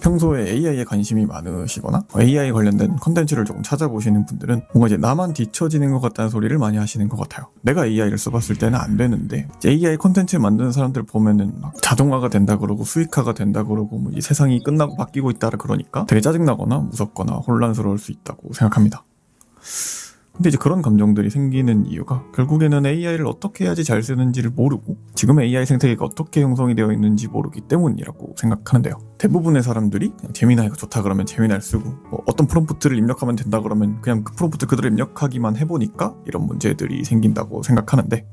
평소에 AI에 관심이 많으시거나 AI 관련된 컨텐츠를 조금 찾아보시는 분들은 뭔가 이제 나만 뒤처지는 것 같다는 소리를 많이 하시는 것 같아요. 내가 AI를 써봤을 때는 안 되는데 AI 컨텐츠 만드는 사람들 보면은 막 자동화가 된다 그러고 수익화가 된다 그러고 뭐 이 세상이 끝나고 바뀌고 있다 그러니까 되게 짜증나거나 무섭거나 혼란스러울 수 있다고 생각합니다. 근데 이제 그런 감정들이 생기는 이유가 결국에는 AI를 어떻게 해야지 잘 쓰는지를 모르고 지금의 AI 생태계가 어떻게 형성이 되어 있는지 모르기 때문이라고 생각하는데요. 대부분의 사람들이 그냥 제미나이가 좋다 그러면 제미나이를 쓰고 뭐 어떤 프롬프트를 입력하면 된다 그러면 그냥 그 프롬프트 그대로 입력하기만 해보니까 이런 문제들이 생긴다고 생각하는데,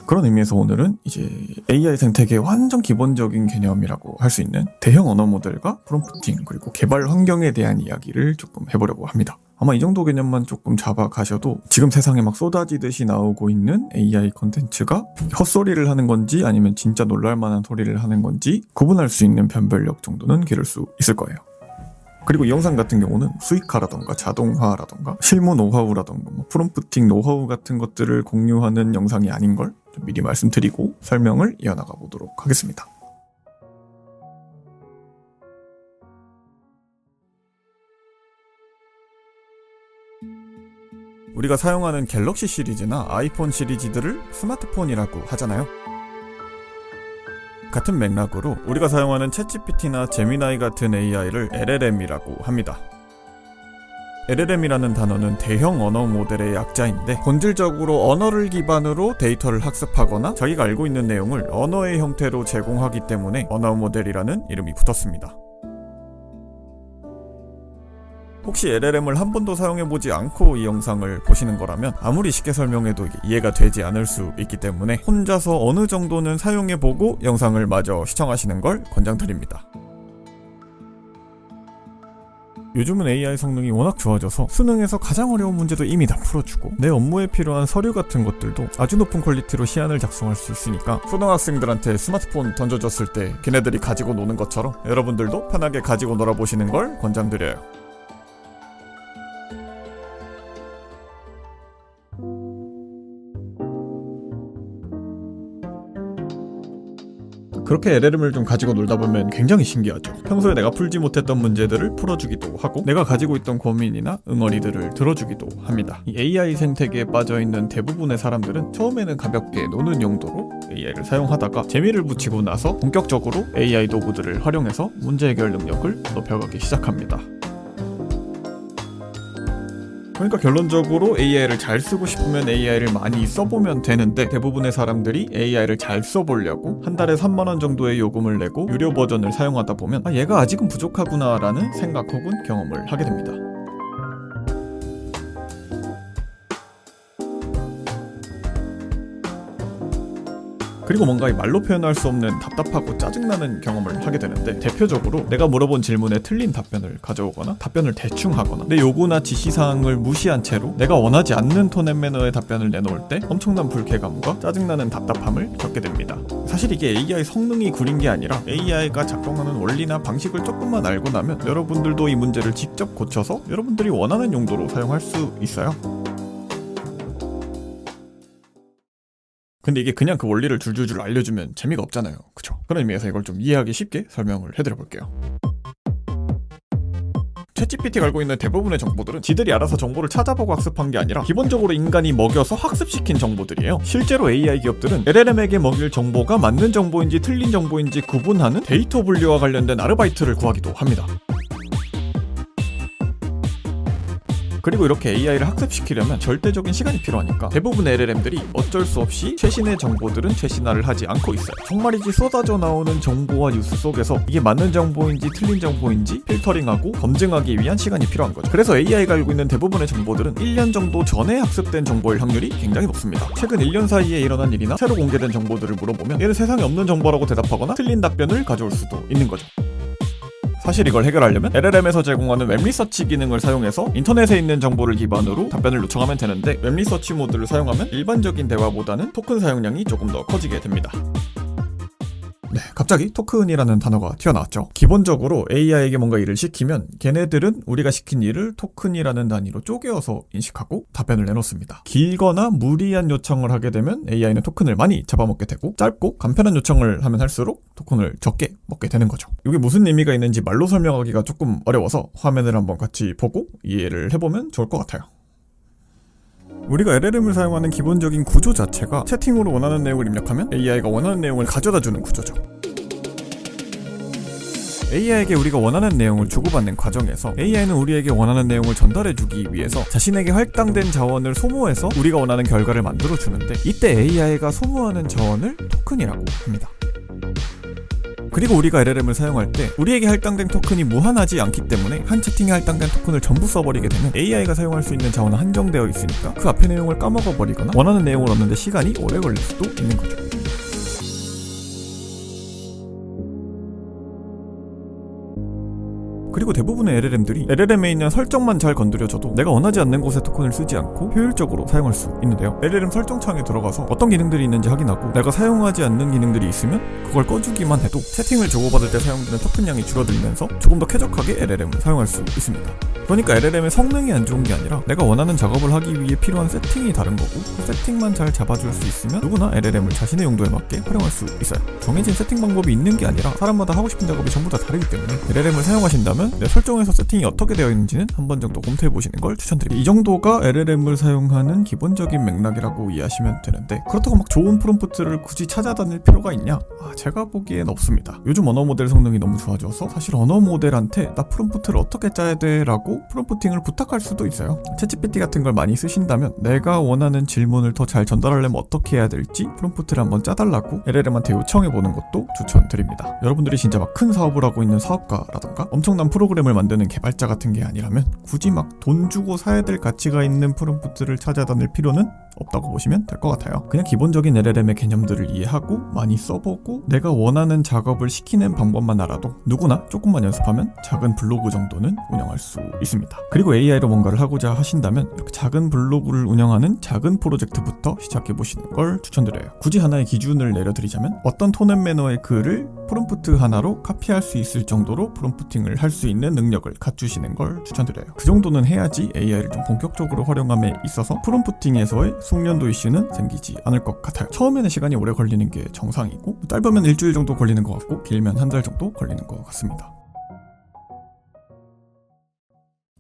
그런 의미에서 오늘은 이제 AI 생태계의 완전 기본적인 개념이라고 할 수 있는 대형 언어 모델과 프롬프팅 그리고 개발 환경에 대한 이야기를 조금 해보려고 합니다. 아마 이 정도 개념만 조금 잡아가셔도 지금 세상에 막 쏟아지듯이 나오고 있는 AI 콘텐츠가 헛소리를 하는 건지 아니면 진짜 놀랄만한 소리를 하는 건지 구분할 수 있는 변별력 정도는 기를 수 있을 거예요. 그리고 이 영상 같은 경우는 수익화라던가 자동화라던가 실무 노하우라던가 뭐 프롬프팅 노하우 같은 것들을 공유하는 영상이 아닌 걸 좀 미리 말씀드리고 설명을 이어나가 보도록 하겠습니다. 우리가 사용하는 갤럭시 시리즈나 아이폰 시리즈들을 스마트폰이라고 하잖아요. 같은 맥락으로 우리가 사용하는 챗GPT나 제미나이 같은 AI를 LLM이라고 합니다. LLM이라는 단어는 대형 언어 모델의 약자인데 본질적으로 언어를 기반으로 데이터를 학습하거나 자기가 알고 있는 내용을 언어의 형태로 제공하기 때문에 언어 모델이라는 이름이 붙었습니다. 혹시 LLM을 한 번도 사용해보지 않고 이 영상을 보시는 거라면 아무리 쉽게 설명해도 이해가 되지 않을 수 있기 때문에 혼자서 어느 정도는 사용해보고 영상을 마저 시청하시는 걸 권장드립니다. 요즘은 AI 성능이 워낙 좋아져서 수능에서 가장 어려운 문제도 이미 다 풀어주고 내 업무에 필요한 서류 같은 것들도 아주 높은 퀄리티로 시안을 작성할 수 있으니까 초등학생들한테 스마트폰 던져줬을 때 걔네들이 가지고 노는 것처럼 여러분들도 편하게 가지고 놀아보시는 걸 권장드려요. 그렇게 LLM을 좀 가지고 놀다 보면 굉장히 신기하죠. 평소에 내가 풀지 못했던 문제들을 풀어주기도 하고 내가 가지고 있던 고민이나 응어리들을 들어주기도 합니다. 이 AI 생태계에 빠져있는 대부분의 사람들은 처음에는 가볍게 노는 용도로 AI를 사용하다가 재미를 붙이고 나서 본격적으로 AI 도구들을 활용해서 문제 해결 능력을 높여가기 시작합니다. 그러니까 결론적으로 AI를 잘 쓰고 싶으면 AI를 많이 써보면 되는데 대부분의 사람들이 AI를 잘 써보려고 한 달에 3만원 정도의 요금을 내고 유료 버전을 사용하다 보면 얘가 아직은 부족하구나 라는 생각 혹은 경험을 하게 됩니다. 그리고 뭔가 말로 표현할 수 없는 답답하고 짜증나는 경험을 하게 되는데, 대표적으로 내가 물어본 질문에 틀린 답변을 가져오거나 답변을 대충 하거나 내 요구나 지시사항을 무시한 채로 내가 원하지 않는 톤 앤 매너의 답변을 내놓을 때 엄청난 불쾌감과 짜증나는 답답함을 겪게 됩니다. 사실 이게 AI 성능이 구린 게 아니라 AI가 작동하는 원리나 방식을 조금만 알고 나면 여러분들도 이 문제를 직접 고쳐서 여러분들이 원하는 용도로 사용할 수 있어요. 근데 이게 그냥 그 원리를 줄줄줄 알려주면 재미가 없잖아요. 그쵸? 그런 의미에서 이걸 좀 이해하기 쉽게 설명을 해드려볼게요. 챗GPT가 알고 있는 대부분의 정보들은 지들이 알아서 정보를 찾아보고 학습한 게 아니라 기본적으로 인간이 먹여서 학습시킨 정보들이에요. 실제로 AI 기업들은 LLM에게 먹일 정보가 맞는 정보인지 틀린 정보인지 구분하는 데이터 분류와 관련된 아르바이트를 구하기도 합니다. 그리고 이렇게 AI를 학습시키려면 절대적인 시간이 필요하니까 대부분의 LLM들이 어쩔 수 없이 최신의 정보들은 최신화를 하지 않고 있어요. 정말이지 쏟아져 나오는 정보와 뉴스 속에서 이게 맞는 정보인지 틀린 정보인지 필터링하고 검증하기 위한 시간이 필요한 거죠. 그래서 AI가 알고 있는 대부분의 정보들은 1년 정도 전에 학습된 정보일 확률이 굉장히 높습니다. 최근 1년 사이에 일어난 일이나 새로 공개된 정보들을 물어보면 얘는 세상에 없는 정보라고 대답하거나 틀린 답변을 가져올 수도 있는 거죠. 사실 이걸 해결하려면 LLM에서 제공하는 웹리서치 기능을 사용해서 인터넷에 있는 정보를 기반으로 답변을 요청하면 되는데, 웹리서치 모드를 사용하면 일반적인 대화보다는 토큰 사용량이 조금 더 커지게 됩니다. 네, 갑자기 토큰이라는 단어가 튀어나왔죠. 기본적으로 AI에게 뭔가 일을 시키면 걔네들은 우리가 시킨 일을 토큰이라는 단위로 쪼개어서 인식하고 답변을 내놓습니다. 길거나 무리한 요청을 하게 되면 AI는 토큰을 많이 잡아먹게 되고, 짧고 간편한 요청을 하면 할수록 토큰을 적게 먹게 되는 거죠. 이게 무슨 의미가 있는지 말로 설명하기가 조금 어려워서 화면을 한번 같이 보고 이해를 해보면 좋을 것 같아요. 우리가 LLM을 사용하는 기본적인 구조 자체가 채팅으로 원하는 내용을 입력하면 AI가 원하는 내용을 가져다주는 구조죠. AI에게 우리가 원하는 내용을 주고받는 과정에서 AI는 우리에게 원하는 내용을 전달해주기 위해서 자신에게 할당된 자원을 소모해서 우리가 원하는 결과를 만들어주는데, 이때 AI가 소모하는 자원을 토큰이라고 합니다. 그리고 우리가 LLM을 사용할 때 우리에게 할당된 토큰이 무한하지 않기 때문에 한 채팅에 할당된 토큰을 전부 써버리게 되면 AI가 사용할 수 있는 자원은 한정되어 있으니까 그 앞에 내용을 까먹어버리거나 원하는 내용을 얻는데 시간이 오래 걸릴 수도 있는 거죠. 그리고 대부분의 LLM들이 LLM에 있는 설정만 잘 건드려줘도 내가 원하지 않는 곳에 토큰을 쓰지 않고 효율적으로 사용할 수 있는데요. LLM 설정창에 들어가서 어떤 기능들이 있는지 확인하고 내가 사용하지 않는 기능들이 있으면 그걸 꺼주기만 해도 채팅을 주고받을 때 사용되는 토큰량이 줄어들면서 조금 더 쾌적하게 LLM을 사용할 수 있습니다. 그러니까 LLM의 성능이 안 좋은 게 아니라 내가 원하는 작업을 하기 위해 필요한 세팅이 다른 거고, 그 세팅만 잘 잡아줄 수 있으면 누구나 LLM을 자신의 용도에 맞게 활용할 수 있어요. 정해진 세팅 방법이 있는 게 아니라 사람마다 하고 싶은 작업이 전부 다 다르기 때문에 LLM을 사용하신다면 내 설정에서 세팅이 어떻게 되어 있는지는 한 번 정도 검토해보시는 걸 추천드립니다. 이 정도가 LLM을 사용하는 기본적인 맥락이라고 이해하시면 되는데, 그렇다고 막 좋은 프롬프트를 굳이 찾아다닐 필요가 있냐? 제가 보기엔 없습니다. 요즘 언어 모델 성능이 너무 좋아져서 사실 언어 모델한테 나 프롬프트를 어떻게 짜야 돼? 라고 프롬프팅을 부탁할 수도 있어요. 챗GPT 같은 걸 많이 쓰신다면 내가 원하는 질문을 더 잘 전달하려면 어떻게 해야 될지 프롬프트를 한번 짜달라고 LLM한테 요청해보는 것도 추천드립니다. 여러분들이 진짜 막 큰 사업을 하고 있는 사업가라던가 엄청난 프로그램을 만드는 개발자 같은 게 아니라면 굳이 막 돈 주고 사야 될 가치가 있는 프롬프트를 찾아다닐 필요는 없다고 보시면 될 것 같아요. 그냥 기본적인 LLM의 개념들을 이해하고 많이 써보고 내가 원하는 작업을 시키는 방법만 알아도 누구나 조금만 연습하면 작은 블로그 정도는 운영할 수 있습니다. 그리고 AI로 뭔가를 하고자 하신다면 이렇게 작은 블로그를 운영하는 작은 프로젝트부터 시작해보시는 걸 추천드려요. 굳이 하나의 기준을 내려드리자면 어떤 톤 앤 매너의 글을 프롬프트 하나로 카피할 수 있을 정도로 프롬프팅을 할 수 있는 능력을 갖추시는 걸 추천드려요. 그 정도는 해야지 AI를 좀 본격적으로 활용함에 있어서 프롬프팅에서의 숙련도 이슈는 생기지 않을 것 같아요. 처음에는 시간이 오래 걸리는 게 정상이고, 짧으면 일주일 정도 걸리는 것 같고, 길면 한 달 정도 걸리는 것 같습니다.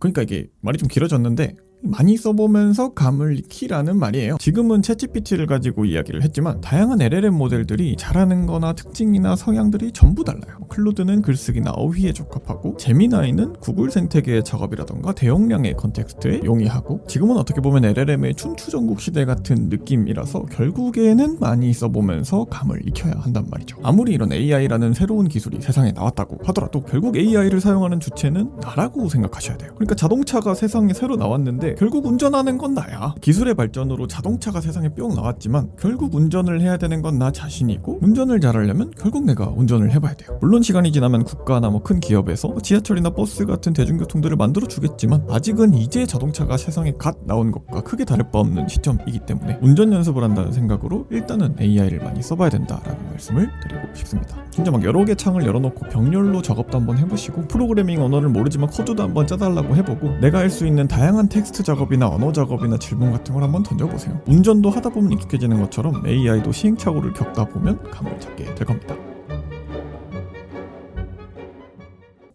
그러니까 이게 말이 좀 길어졌는데, 많이 써보면서 감을 익히라는 말이에요. 지금은 챗GPT를 가지고 이야기를 했지만 다양한 LLM 모델들이 잘하는 거나 특징이나 성향들이 전부 달라요. 클로드는 글쓰기나 어휘에 적합하고, 제미나이는 구글 생태계의 작업이라던가 대용량의 컨텍스트에 용이하고, 지금은 어떻게 보면 LLM의 춘추전국 시대 같은 느낌이라서 결국에는 많이 써보면서 감을 익혀야 한단 말이죠. 아무리 이런 AI라는 새로운 기술이 세상에 나왔다고 하더라도 결국 AI를 사용하는 주체는 나라고 생각하셔야 돼요. 그러니까 자동차가 세상에 새로 나왔는데 결국 운전하는 건 나야. 기술의 발전으로 자동차가 세상에 뿅 나왔지만 결국 운전을 해야 되는 건 나 자신이고, 운전을 잘하려면 결국 내가 운전을 해봐야 돼요. 물론 시간이 지나면 국가나 큰 기업에서 지하철이나 버스 같은 대중교통들을 만들어 주겠지만 아직은 이제 자동차가 세상에 갓 나온 것과 크게 다를 바 없는 시점이기 때문에 운전 연습을 한다는 생각으로 일단은 AI를 많이 써봐야 된다라는 말씀을 드리고 싶습니다. 진짜 막 여러 개 창을 열어놓고 병렬로 작업도 한번 해보시고, 프로그래밍 언어를 모르지만 코드도 한번 짜달라고 해보고, 내가 할 수 있는 다양한 텍스트 작업이나 언어 작업이나 질문 같은 걸 한번 던져보세요. 운전도 하다 보면 익숙해지는 것처럼 AI도 시행착오를 겪다 보면 감을 잡게 될 겁니다.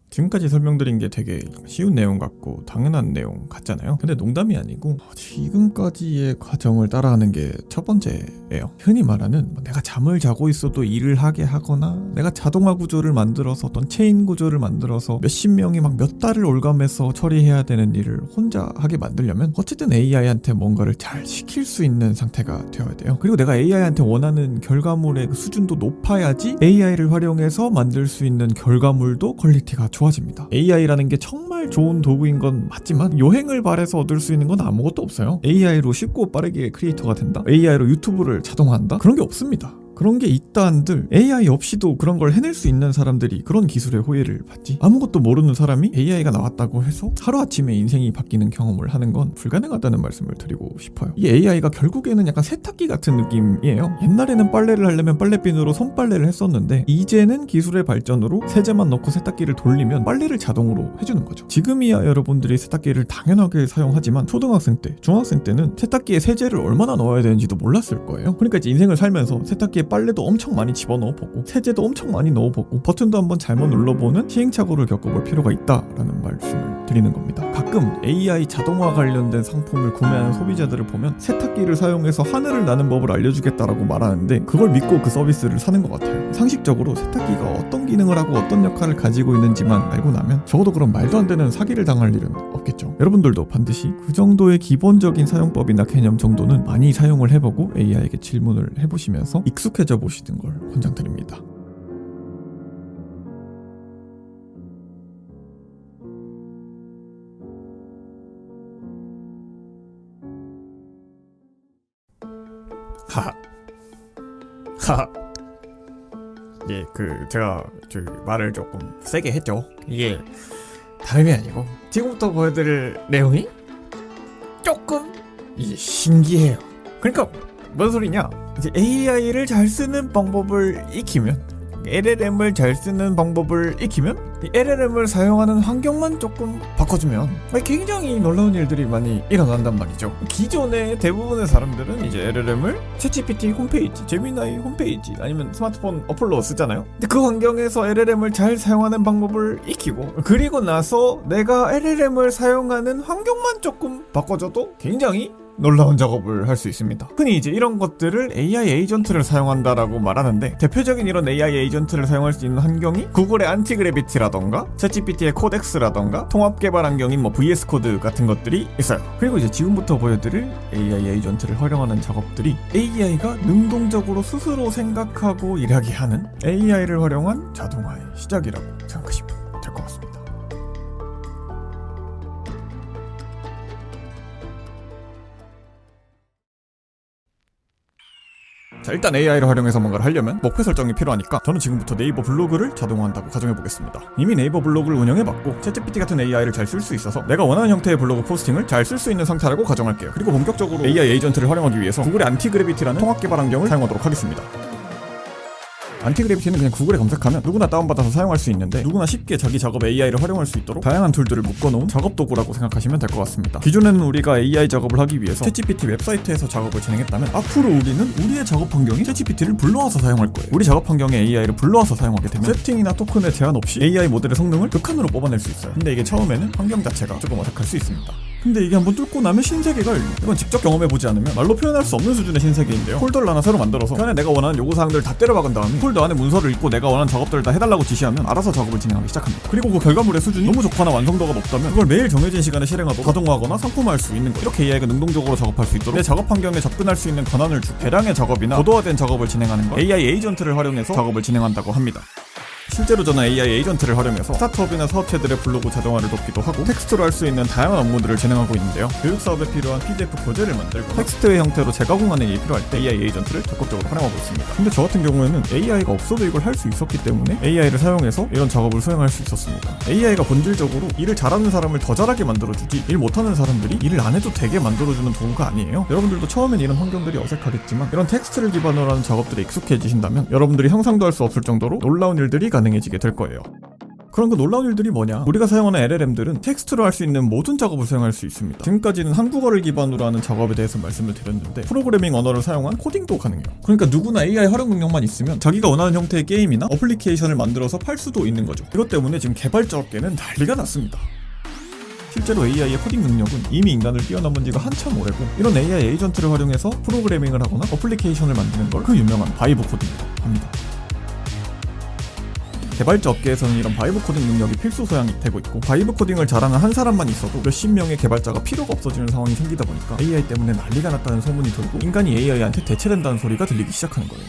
지금까지 설명드린 게 되게 쉬운 내용 같고 당연한 내용 같잖아요. 근데 농담이 아니고 지금까지의 과정을 따라하는 게 첫 번째예요. 흔히 말하는 내가 잠을 자고 있어도 일을 하게 하거나, 내가 자동화 구조를 만들어서 어떤 체인 구조를 만들어서 몇십 명이 막 몇 달을 올감해서 처리해야 되는 일을 혼자 하게 만들려면 어쨌든 AI한테 뭔가를 잘 시킬 수 있는 상태가 되어야 돼요. 그리고 내가 AI한테 원하는 결과물의 그 수준도 높아야지 AI를 활용해서 만들 수 있는 결과물도 퀄리티가 좋아집니다. AI라는 게 정말 좋은 도구인 건 맞지만 요행을 발해서 얻을 수 있는 건 아무것도 없어요. AI로 쉽고 빠르게 크리에이터가 된다? AI로 유튜브를 자동화한다? 그런 게 없습니다. 그런 게 있다 한들 AI 없이도 그런 걸 해낼 수 있는 사람들이 그런 기술의 호혜를 받지. 아무것도 모르는 사람이 AI가 나왔다고 해서 하루아침에 인생이 바뀌는 경험을 하는 건 불가능하다는 말씀을 드리고 싶어요. 이 AI가 결국에는 약간 세탁기 같은 느낌이에요. 옛날에는 빨래를 하려면 빨래비누로 손빨래를 했었는데 이제는 기술의 발전으로 세제만 넣고 세탁기를 돌리면 빨래를 자동으로 해주는 거죠. 지금이야 여러분들이 세탁기를 당연하게 사용하지만 초등학생 때, 중학생 때는 세탁기에 세제를 얼마나 넣어야 되는지도 몰랐을 거예요. 그러니까 이제 인생을 살면서 세탁기에 빨래도 엄청 많이 집어넣어보고 세제도 엄청 많이 넣어보고 버튼도 한번 잘못 눌러보는 시행착오를 겪어볼 필요가 있다라는 말씀을 드리는 겁니다. 가끔 AI 자동화 관련된 상품을 구매하는 소비자들을 보면 세탁기를 사용해서 하늘을 나는 법을 알려주겠다라고 말하는데 그걸 믿고 그 서비스를 사는 것 같아요. 상식적으로 세탁기가 어떤 기능을 하고 어떤 역할을 가지고 있는지만 알고 나면 적어도 그런 말도 안 되는 사기를 당할 일은 없겠죠. 여러분들도 반드시 그 정도의 기본적인 사용법이나 개념 정도는 많이 사용을 해보고 AI에게 질문을 해보시면서 익숙해져 보시는 걸 권장드립니다. 하하. 예, 제가 말을 조금 세게 했죠. 이게 다름이 아니고 지금부터 보여드릴 내용이 조금 이제 신기해요. 그러니까 뭔 소리냐? 이제 AI를 잘 쓰는 방법을 익히면, LLM을 잘 쓰는 방법을 익히면 LLM을 사용하는 환경만 조금 바꿔주면 굉장히 놀라운 일들이 많이 일어난단 말이죠. 기존의 대부분의 사람들은 이제 LLM을 챗GPT 홈페이지, 제미나이 홈페이지 아니면 스마트폰 어플로 쓰잖아요. 근데 그 환경에서 LLM을 잘 사용하는 방법을 익히고 그리고 나서 내가 LLM을 사용하는 환경만 조금 바꿔줘도 굉장히 놀라운 작업을 할 수 있습니다. 흔히 이제 이런 것들을 AI 에이전트를 사용한다라고 말하는데 대표적인 이런 AI 에이전트를 사용할 수 있는 환경이 구글의 안티그래비티라던가 챗GPT의 코덱스라던가 통합 개발 환경인 VS 코드 같은 것들이 있어요. 그리고 이제 지금부터 보여드릴 AI 에이전트를 활용하는 작업들이 AI가 능동적으로 스스로 생각하고 일하게 하는 AI를 활용한 자동화의 시작이라고 생각하시면 될 것 같습니다. 자, 일단 AI를 활용해서 뭔가를 하려면 목표 설정이 필요하니까 저는 지금부터 네이버 블로그를 자동화한다고 가정해보겠습니다. 이미 네이버 블로그를 운영해봤고 챗GPT 같은 AI를 잘 쓸 수 있어서 내가 원하는 형태의 블로그 포스팅을 잘 쓸 수 있는 상태라고 가정할게요. 그리고 본격적으로 AI 에이전트를 활용하기 위해서 구글의 안티그래비티라는 통합 개발 환경을 사용하도록 하겠습니다. 안티그래비티는 그냥 구글에 검색하면 누구나 다운받아서 사용할 수 있는데 누구나 쉽게 자기 작업 AI를 활용할 수 있도록 다양한 툴들을 묶어놓은 작업 도구라고 생각하시면 될 것 같습니다. 기존에는 우리가 AI 작업을 하기 위해서 챗GPT 웹사이트에서 작업을 진행했다면 앞으로 우리는 우리의 작업 환경인 챗GPT를 불러와서 사용할 거예요. 우리 작업 환경에 AI를 불러와서 사용하게 되면 세팅이나 토큰에 제한 없이 AI 모델의 성능을 극한으로 뽑아낼 수 있어요. 근데 이게 처음에는 환경 자체가 조금 어색할 수 있습니다. 근데 이게 한번 뚫고 나면 신세계가 열려. 이건 직접 경험해보지 않으면 말로 표현할 수 없는 수준의 신세계인데요. 폴더를 하나 새로 만들어서 그 안에 내가 원하는 요구사항들을 다 때려박은 다음에 폴더 안에 문서를 읽고 내가 원하는 작업들을 다 해달라고 지시하면 알아서 작업을 진행하기 시작합니다. 그리고 그 결과물의 수준이 너무 좋거나 완성도가 높다면 그걸 매일 정해진 시간에 실행하도록 자동화하거나 상품화할 수 있는 거예요. 이렇게 AI가 능동적으로 작업할 수 있도록 내 작업 환경에 접근할 수 있는 권한을 주고 대량의 작업이나 고도화된 작업을 진행하는 걸 AI 에이전트를 활용해서 작업을 진행한다고 합니다. 실제로 저는 AI 에이전트를 활용해서 스타트업이나 사업체들의 블로그 자동화를 돕기도 하고 텍스트로 할 수 있는 다양한 업무들을 진행하고 있는데요. 교육사업에 필요한 PDF 교재를 만들고 텍스트의 형태로 재가공하는 일이 필요할 때 AI 에이전트를 적극적으로 활용하고 있습니다. 근데 저 같은 경우에는 AI가 없어도 이걸 할 수 있었기 때문에 AI를 사용해서 이런 작업을 수행할 수 있었습니다. AI가 본질적으로 일을 잘하는 사람을 더 잘하게 만들어주지 일 못하는 사람들이 일을 안 해도 되게 만들어주는 도구가 아니에요. 여러분들도 처음엔 이런 환경들이 어색하겠지만 이런 텍스트를 기반으로 하는 작업들에 익숙해지신다면 여러분들이 상상도 할 수 없을 정도로 놀라운 일들이 가능해지게 될 거예요. 그럼 그 놀라운 일들이 뭐냐? 우리가 사용하는 LLM들은 텍스트로 할 수 있는 모든 작업을 수행할 수 있습니다. 지금까지는 한국어를 기반으로 하는 작업에 대해서 말씀을 드렸는데 프로그래밍 언어를 사용한 코딩도 가능해요. 그러니까 누구나 AI 활용 능력만 있으면 자기가 원하는 형태의 게임이나 어플리케이션을 만들어서 팔 수도 있는 거죠. 이것 때문에 지금 개발자 업계는 난리가 났습니다. 실제로 AI의 코딩 능력은 이미 인간을 뛰어넘은 지가 한참 오래고 이런 AI 에이전트를 활용해서 프로그래밍을 하거나 어플리케이션을 만드는 걸 그 유명한 바이브 코딩이라고 합니다. 개발자 업계에서는 이런 바이브 코딩 능력이 필수 소양이 되고 있고 바이브 코딩을 잘하는 한 사람만 있어도 몇십 명의 개발자가 필요가 없어지는 상황이 생기다 보니까 AI 때문에 난리가 났다는 소문이 돌고 인간이 AI한테 대체된다는 소리가 들리기 시작하는 거예요.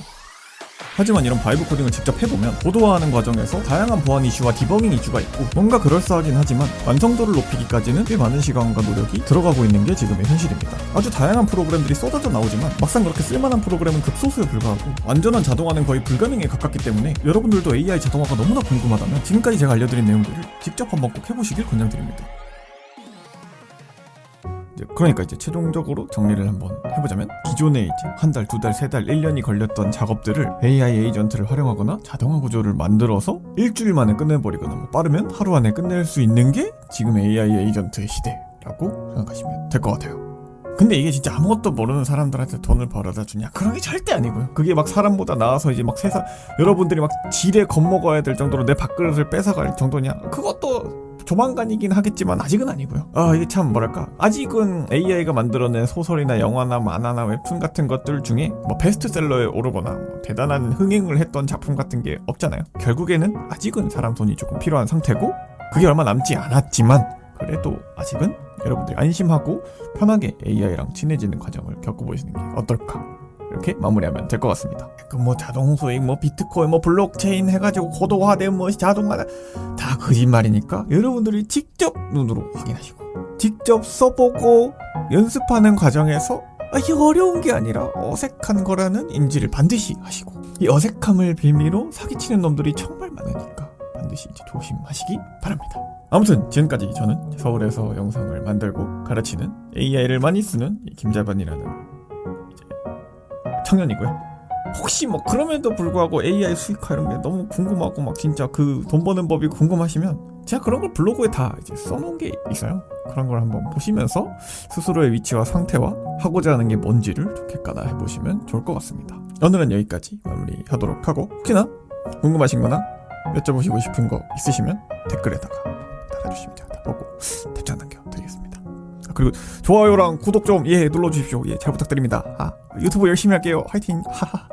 하지만 이런 바이브 코딩을 직접 해보면 고도화하는 과정에서 다양한 보안 이슈와 디버깅 이슈가 있고 뭔가 그럴싸하긴 하지만 완성도를 높이기까지는 꽤 많은 시간과 노력이 들어가고 있는 게 지금의 현실입니다. 아주 다양한 프로그램들이 쏟아져 나오지만 막상 그렇게 쓸만한 프로그램은 극소수에 불과하고 완전한 자동화는 거의 불가능에 가깝기 때문에 여러분들도 AI 자동화가 너무나 궁금하다면 지금까지 제가 알려드린 내용들을 직접 한번 꼭 해보시길 권장드립니다. 그러니까 이제 최종적으로 정리를 한번 해보자면 기존에 이제 한 달, 두 달, 세 달, 1년이 걸렸던 작업들을 AI 에이전트를 활용하거나 자동화 구조를 만들어서 일주일 만에 끝내버리거나 뭐 빠르면 하루 안에 끝낼 수 있는 게 지금 AI 에이전트의 시대라고 생각하시면 될 것 같아요. 근데 이게 진짜 아무것도 모르는 사람들한테 돈을 벌어다 주냐? 그런 게 절대 아니고요. 그게 막 사람보다 나아서 이제 막 세상 여러분들이 막 지레 겁먹어야 될 정도로 내 밥그릇을 뺏어갈 정도냐? 그것도 조만간이긴 하겠지만 아직은 아니고요. 이게 참 뭐랄까, 아직은 AI가 만들어낸 소설이나 영화나 만화나 웹툰 같은 것들 중에 뭐 베스트셀러에 오르거나 뭐 대단한 흥행을 했던 작품 같은 게 없잖아요. 결국에는 아직은 사람 손이 조금 필요한 상태고 그게 얼마 남지 않았지만 그래도 아직은 여러분들이 안심하고 편하게 AI랑 친해지는 과정을 겪어보시는 게 어떨까, 이렇게 마무리하면 될 것 같습니다. 그 뭐 자동수익, 뭐 비트코인, 뭐 블록체인 해가지고 고도화된 뭐 자동화 다 거짓말이니까 여러분들이 직접 눈으로 확인하시고 직접 써보고 연습하는 과정에서 이게 어려운 게 아니라 어색한 거라는 인지를 반드시 하시고, 이 어색함을 빌미로 사기치는 놈들이 정말 많으니까 반드시 이제 조심하시기 바랍니다. 아무튼 지금까지 저는 서울에서 영상을 만들고 가르치는 AI를 많이 쓰는 김자반이라는 청년이고요. 혹시 뭐 그럼에도 불구하고 AI 수익화 이런 게 너무 궁금하고 막 진짜 그 돈 버는 법이 궁금하시면 제가 그런 걸 블로그에 다 이제 써놓은 게 있어요. 그런 걸 한번 보시면서 스스로의 위치와 상태와 하고자 하는 게 뭔지를 좋게 까나 해보시면 좋을 것 같습니다. 오늘은 여기까지 마무리하도록 하고, 혹시나 궁금하신 거나 여쭤보시고 싶은 거 있으시면 댓글에다가 달아주시면 제가 다 보고 답장 남겨드리겠습니다. 그리고 좋아요랑 구독 좀 눌러주십시오. 잘 부탁드립니다. 유튜브 열심히 할게요. 화이팅. 하하.